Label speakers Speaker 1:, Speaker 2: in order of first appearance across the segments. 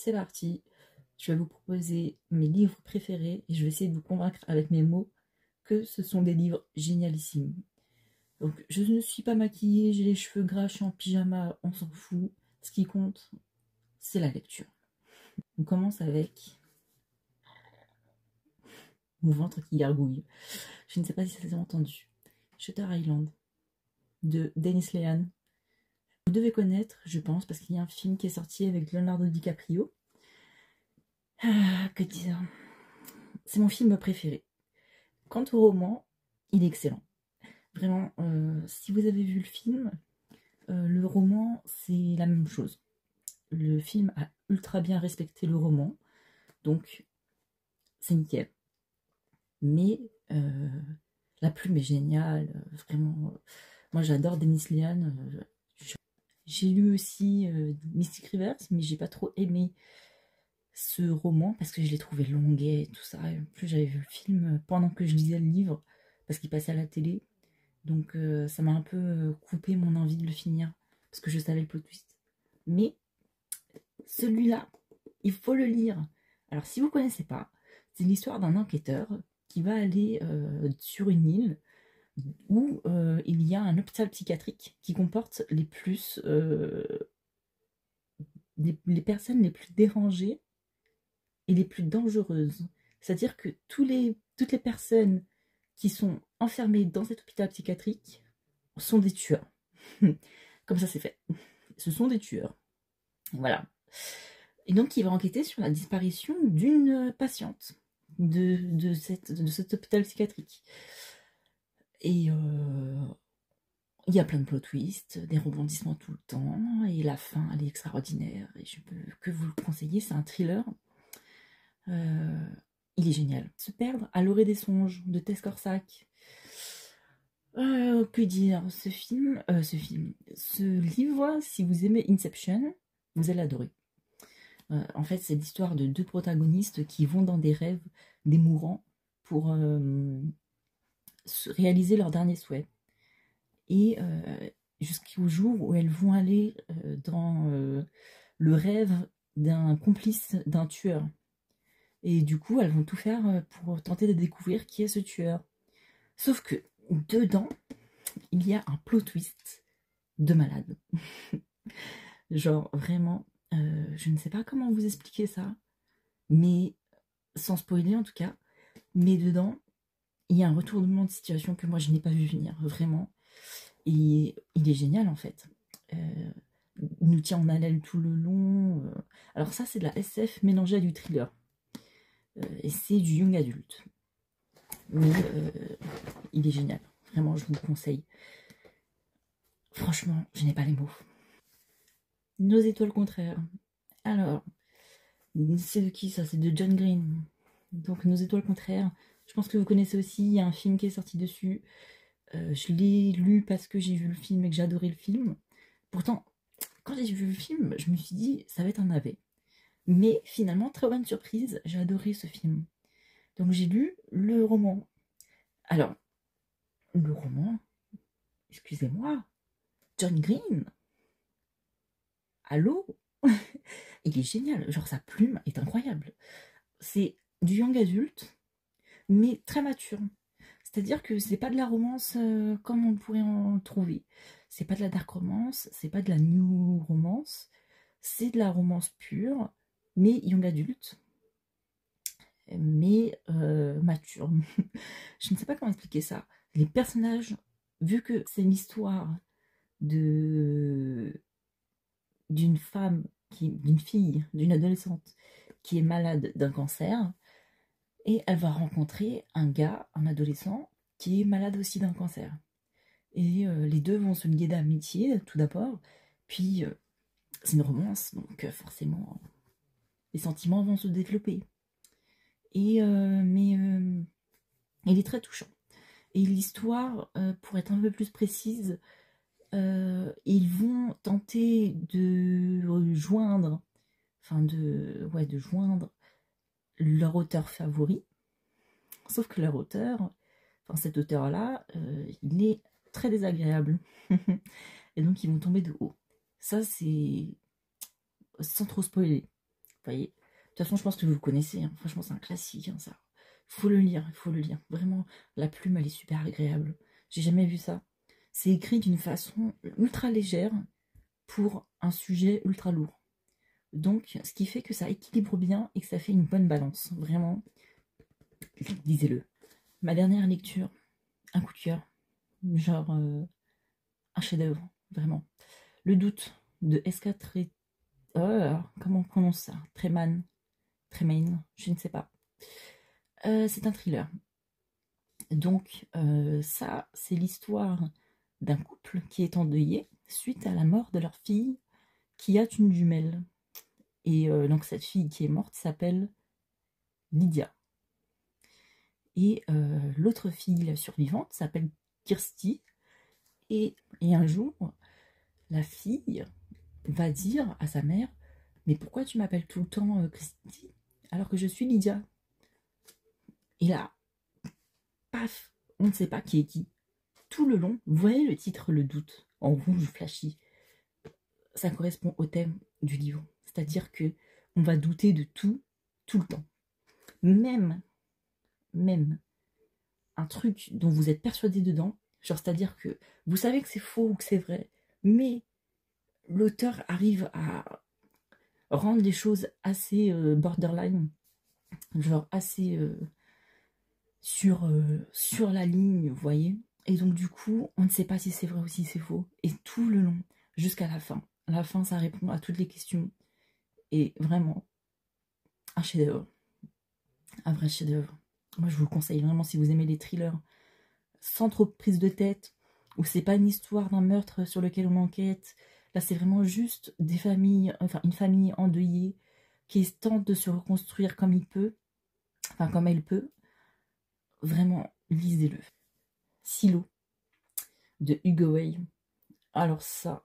Speaker 1: c'est parti. Je vais vous proposer mes livres préférés et je vais essayer de vous convaincre avec mes mots que ce sont des livres génialissimes. Donc, je ne suis pas maquillée, j'ai les cheveux gras, je suis en pyjama, on s'en fout. Ce qui compte, c'est la lecture. On commence avec mon ventre qui gargouille. Je ne sais pas si ça s'est entendu. Shutter Island de Dennis Lehane. Vous devez connaître, je pense, parce qu'il y a un film qui est sorti avec Leonardo DiCaprio. Que dire? C'est mon film préféré. Quant au roman, il est excellent. Vraiment, si vous avez vu le film, le roman, c'est la même chose. Le film a ultra bien respecté le roman, donc c'est nickel. Mais la plume est géniale, vraiment. Moi, j'adore Dennis Lehane. J'ai lu aussi Mystic Rivers, mais j'ai pas trop aimé ce roman parce que je l'ai trouvé longuet et tout ça. Et en plus, j'avais vu le film pendant que je lisais le livre parce qu'il passait à la télé. Donc, ça m'a un peu coupé mon envie de le finir parce que je savais le plot twist. Mais celui-là, il faut le lire. Alors, si vous ne connaissez pas, c'est l'histoire d'un enquêteur qui va aller sur une île où il y a un hôpital psychiatrique qui comporte les personnes les plus dérangées et les plus dangereuses. C'est-à-dire que toutes les personnes qui sont enfermées dans cet hôpital psychiatrique sont des tueurs. Comme ça, c'est fait. Ce sont des tueurs. Voilà. Et donc, il va enquêter sur la disparition d'une patiente de cet hôpital psychiatrique. Et il y a plein de plot twists, des rebondissements tout le temps, et la fin, elle est extraordinaire. Et je peux que vous le conseiller, c'est un thriller. Il est génial. Se perdre à l'orée des songes de Tess Corsac. Que dire, ce livre, si vous aimez Inception, vous allez adorer. En fait, c'est l'histoire de deux protagonistes qui vont dans des rêves des mourants pour réaliser leur dernier souhait. Et jusqu'au jour où elles vont aller dans le rêve d'un complice d'un tueur. Et du coup, elles vont tout faire pour tenter de découvrir qui est ce tueur. Sauf que dedans, il y a un plot twist de malade. Genre, vraiment, je ne sais pas comment vous expliquer ça, mais sans spoiler en tout cas, mais dedans, il y a un retournement de situation que moi je n'ai pas vu venir, vraiment. Et il est génial en fait. Il nous tient en haleine tout le long. Alors ça, c'est de la SF mélangée à du thriller. Et c'est du young adulte. Mais il est génial. Vraiment, je vous le conseille. Franchement, je n'ai pas les mots. Nos étoiles contraires. Alors, c'est de qui ça? C'est de John Green. Donc, Nos étoiles contraires. Je pense que vous connaissez aussi. Il y a un film qui est sorti dessus. Je l'ai lu parce que j'ai vu le film et que j'ai adoré le film. Pourtant, quand j'ai vu le film, je me suis dit, ça va être un navet. Mais finalement, très bonne surprise, j'ai adoré ce film. Donc j'ai lu le roman. Alors, le roman, excusez-moi, John Green, allô? Il est génial, genre sa plume est incroyable. C'est du young adulte, mais très mature. C'est-à-dire que c'est pas de la romance comme on pourrait en trouver. C'est pas de la dark romance, c'est pas de la new romance, c'est de la romance pure, mais young adulte, mais mature. Je ne sais pas comment expliquer ça. Les personnages, vu que c'est une histoire d'une femme, d'une fille, d'une adolescente qui est malade d'un cancer, et elle va rencontrer un gars, un adolescent, qui est malade aussi d'un cancer. Et les deux vont se lier d'amitié, tout d'abord, puis c'est une romance, donc forcément, les sentiments vont se développer. Et, mais il est très touchant. Et l'histoire, pour être un peu plus précise, ils vont tenter de joindre, de joindre leur auteur favori. Sauf que leur auteur, cet auteur-là, il est très désagréable. Et donc ils vont tomber de haut. Ça, c'est sans trop spoiler. voyez. De toute façon, je pense que vous le connaissez, hein. Franchement, c'est un classique, hein, ça. Il faut le lire, il faut le lire. Vraiment, la plume, elle est super agréable. J'ai jamais vu ça. C'est écrit d'une façon ultra légère pour un sujet ultra lourd. Donc, ce qui fait que ça équilibre bien et que ça fait une bonne balance. Vraiment, lisez-le. Ma dernière lecture, un coup de cœur. Genre, un chef-d'œuvre, vraiment. Le doute de S.K. comment on prononce ça? Tremaine, je ne sais pas. C'est un thriller. Donc, ça, c'est l'histoire d'un couple qui est endeuillé suite à la mort de leur fille qui a une jumelle. Et donc, cette fille qui est morte s'appelle Lydia. Et l'autre fille, la survivante, s'appelle Kirsty. Et un jour, la fille va dire à sa mère: mais pourquoi tu m'appelles tout le temps Kirsty alors que je suis Lydia? Et là, paf, on ne sait pas qui est qui. Tout le long, vous voyez le titre, le doute, en rouge flashy, ça correspond au thème du livre. C'est-à-dire que on va douter de tout, tout le temps. Même un truc dont vous êtes persuadé dedans, genre c'est-à-dire que vous savez que c'est faux ou que c'est vrai, mais l'auteur arrive à rendre les choses assez borderline, genre assez sur la ligne, vous voyez. Et donc du coup, on ne sait pas si c'est vrai ou si c'est faux. Et tout le long, jusqu'à la fin. À la fin, ça répond à toutes les questions. Et vraiment, un chef-d'œuvre. Un vrai chef-d'œuvre. Moi, je vous le conseille vraiment si vous aimez les thrillers sans trop de prise de tête, où c'est pas une histoire d'un meurtre sur lequel on enquête. Là, c'est vraiment juste des familles, enfin une famille endeuillée qui tente de se reconstruire comme il peut, enfin comme elle peut. Vraiment, lisez-le. Silo de Hugo Way. Alors ça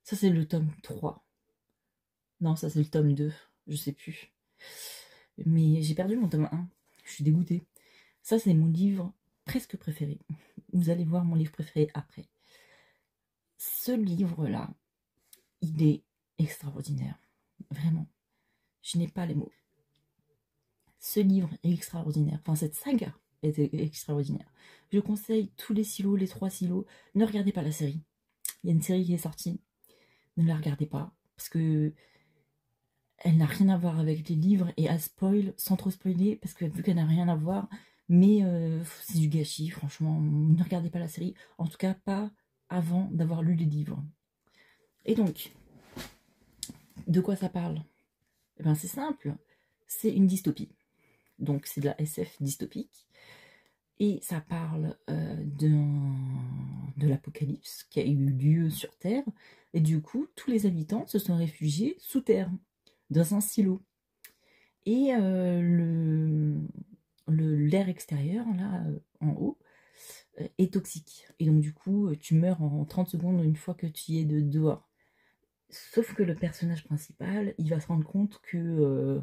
Speaker 1: c'est le tome 3. Non, ça c'est le tome 2, je sais plus. Mais j'ai perdu mon tome 1, je suis dégoûtée. Ça c'est mon livre presque préféré. Vous allez voir mon livre préféré après. Ce livre-là, il est extraordinaire. Vraiment, je n'ai pas les mots. Ce livre est extraordinaire. Enfin, cette saga est extraordinaire. Je conseille tous les silos, les 3 silos. Ne regardez pas la série. Il y a une série qui est sortie. Ne la regardez pas. Parce que elle n'a rien à voir avec les livres et à spoil, sans trop spoiler, parce que vu qu'elle n'a rien à voir, mais c'est du gâchis, franchement. Ne regardez pas la série. En tout cas, pas avant d'avoir lu les livres. Et donc, de quoi ça parle? Eh bien, c'est simple. C'est une dystopie. Donc, c'est de la SF dystopique. Et ça parle de l'apocalypse qui a eu lieu sur Terre. Et du coup, tous les habitants se sont réfugiés sous terre, dans un silo. Et l'air extérieur, là, en haut, est toxique. Et donc, du coup, tu meurs en 30 secondes une fois que tu y es dehors. Sauf que le personnage principal, il va se rendre compte que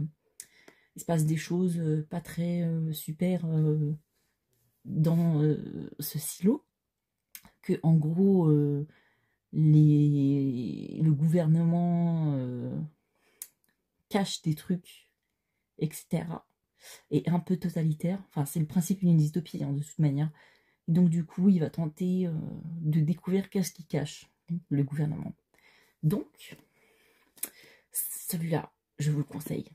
Speaker 1: il se passe des choses pas très super dans ce silo, que en gros le gouvernement cache des trucs, etc. Et un peu totalitaire. Enfin, c'est le principe d'une dystopie, hein, de toute manière. Et donc du coup, il va tenter de découvrir qu'est-ce qu'il cache, le gouvernement. Donc, celui-là, je vous le conseille.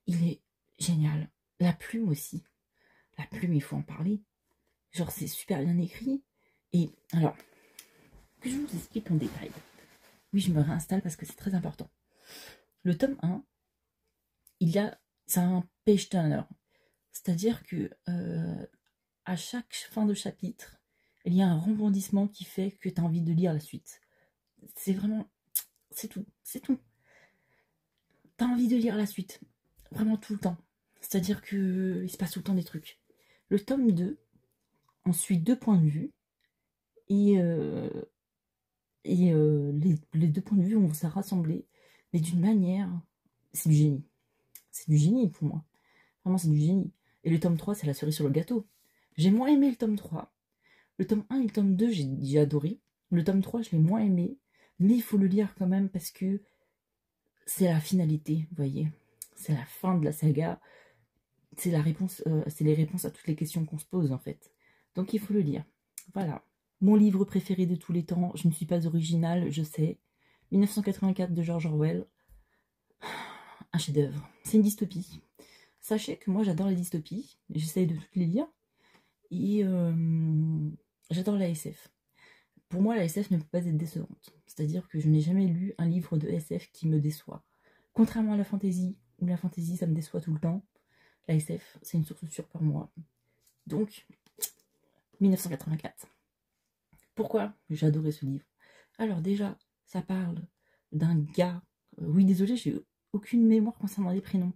Speaker 1: Il est génial. La plume aussi. La plume, il faut en parler. Genre, c'est super bien écrit. Et alors, que je vous explique en détail. Oui, je me réinstalle parce que c'est très important. Le tome 1, c'est un page turner. C'est-à-dire que à chaque fin de chapitre, il y a un rebondissement qui fait que tu as envie de lire la suite. C'est vraiment... C'est tout. C'est tout. Tu as envie de lire la suite. Vraiment tout le temps. C'est-à-dire que il se passe tout le temps des trucs. Le tome 2, on suit 2 points de vue. Et les 2 points de vue vont se rassembler. Mais d'une manière... C'est du génie. C'est du génie pour moi. Vraiment, c'est du génie. Et le tome 3, c'est la cerise sur le gâteau. J'ai moins aimé le tome 3. Le tome 1 et le tome 2, j'ai adoré. Le tome 3, je l'ai moins aimé. Mais il faut le lire quand même parce que c'est la finalité, vous voyez. c'est la fin de la saga, c'est la réponse, c'est les réponses à toutes les questions qu'on se pose en fait. Donc il faut le lire. Voilà. Mon livre préféré de tous les temps, je ne suis pas originale, je sais. 1984 de George Orwell. Un chef-d'œuvre. C'est une dystopie. Sachez que moi j'adore les dystopies, j'essaye de toutes les lire. Et j'adore la SF. Pour moi, la SF ne peut pas être décevante. C'est-à-dire que je n'ai jamais lu un livre de SF qui me déçoit. Contrairement à la fantasy, où la fantasy ça me déçoit tout le temps, la SF c'est une source sûre pour moi. Donc, 1984. Pourquoi j'ai adoré ce livre? Alors déjà, ça parle d'un gars... oui, désolé, j'ai aucune mémoire concernant les prénoms.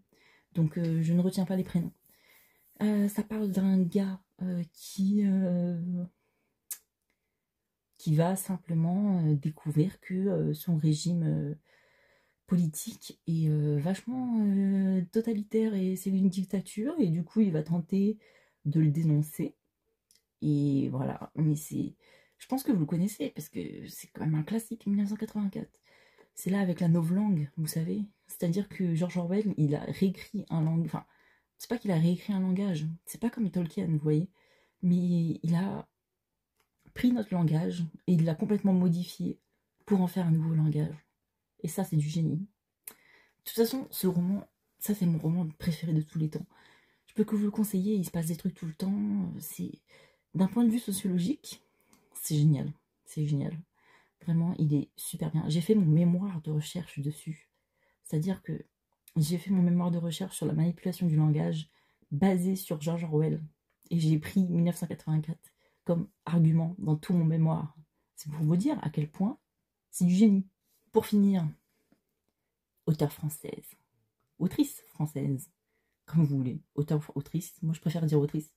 Speaker 1: Donc je ne retiens pas les prénoms. Ça parle d'un gars qui va simplement découvrir que son régime politique est vachement totalitaire et c'est une dictature, et du coup il va tenter de le dénoncer. Et voilà, mais c'est... Je pense que vous le connaissez, parce que c'est quand même un classique, 1984. C'est là avec la novlangue, vous savez. C'est-à-dire que George Orwell, il a réécrit un langage... Enfin, c'est pas qu'il a réécrit un langage, c'est pas comme Tolkien, vous voyez. Mais il a pris notre langage et il l'a complètement modifié pour en faire un nouveau langage. Et ça, c'est du génie. De toute façon, ce roman, ça c'est mon roman préféré de tous les temps. Je peux que vous le conseiller, il se passe des trucs tout le temps. C'est... D'un point de vue sociologique, c'est génial. C'est génial. Vraiment, il est super bien. J'ai fait mon mémoire de recherche dessus. C'est-à-dire que j'ai fait mon mémoire de recherche sur la manipulation du langage basé sur George Orwell. Et j'ai pris 1984 comme argument dans tout mon mémoire. C'est pour vous dire à quel point c'est du génie. Pour finir, auteure française, autrice française, comme vous voulez, auteur, autrice, moi je préfère dire autrice,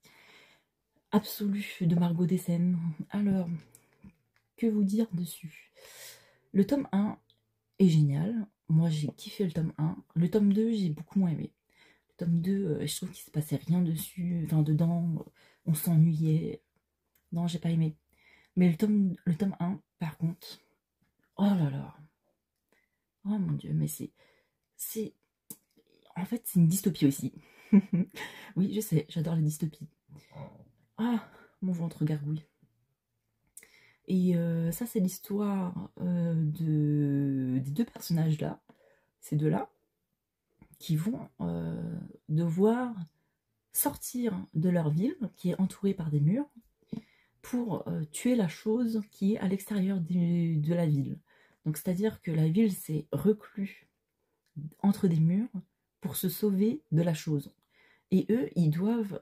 Speaker 1: absolue de Margot Dessène. Alors, que vous dire dessus? Le tome 1 est génial, moi j'ai kiffé le tome 1, le tome 2 j'ai beaucoup moins aimé. Le tome 2, je trouve qu'il se passait rien dessus, enfin dedans, on s'ennuyait, non j'ai pas aimé. Mais le tome 1, par contre, oh là là, oh mon dieu, mais c'est, en fait c'est une dystopie aussi. Oui je sais, j'adore les dystopies. Ah, mon ventre gargouille. Et ça, c'est l'histoire des deux personnages là, ces deux-là, qui vont devoir sortir de leur ville, qui est entourée par des murs, pour tuer la chose qui est à l'extérieur de la ville. Donc, c'est-à-dire que la ville s'est reclue entre des murs pour se sauver de la chose. Et eux, ils doivent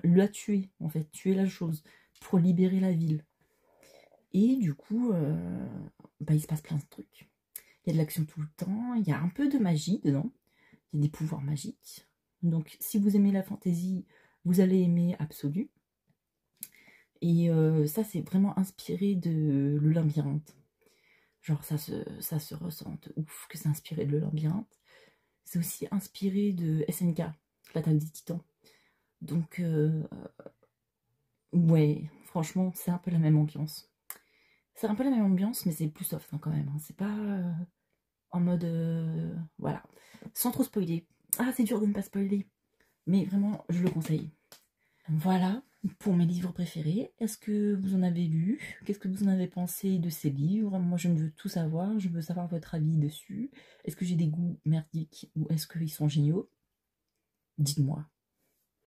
Speaker 1: la tuer, en fait, tuer la chose, pour libérer la ville. Et du coup, bah, il se passe plein de trucs. Il y a de l'action tout le temps, il y a un peu de magie dedans, il y a des pouvoirs magiques. Donc si vous aimez la fantasy, vous allez aimer Absolu. Et ça, c'est vraiment inspiré de Le Labyrinthe. Genre ça se ressent ouf que c'est inspiré de Le Labyrinthe. C'est aussi inspiré de SNK, L'Attaque des Titans. Donc ouais, franchement, c'est un peu la même ambiance. C'est un peu la même ambiance, mais c'est plus soft hein, quand même. Hein. C'est pas en mode... voilà. Sans trop spoiler. Ah, c'est dur de ne pas spoiler. Mais vraiment, je le conseille. Voilà pour mes livres préférés. Est-ce que vous en avez lu? Qu'est-ce que vous en avez pensé de ces livres? Moi, je veux tout savoir. Je veux savoir votre avis dessus. Est-ce que j'ai des goûts merdiques ou est-ce qu'ils sont géniaux? Dites-moi.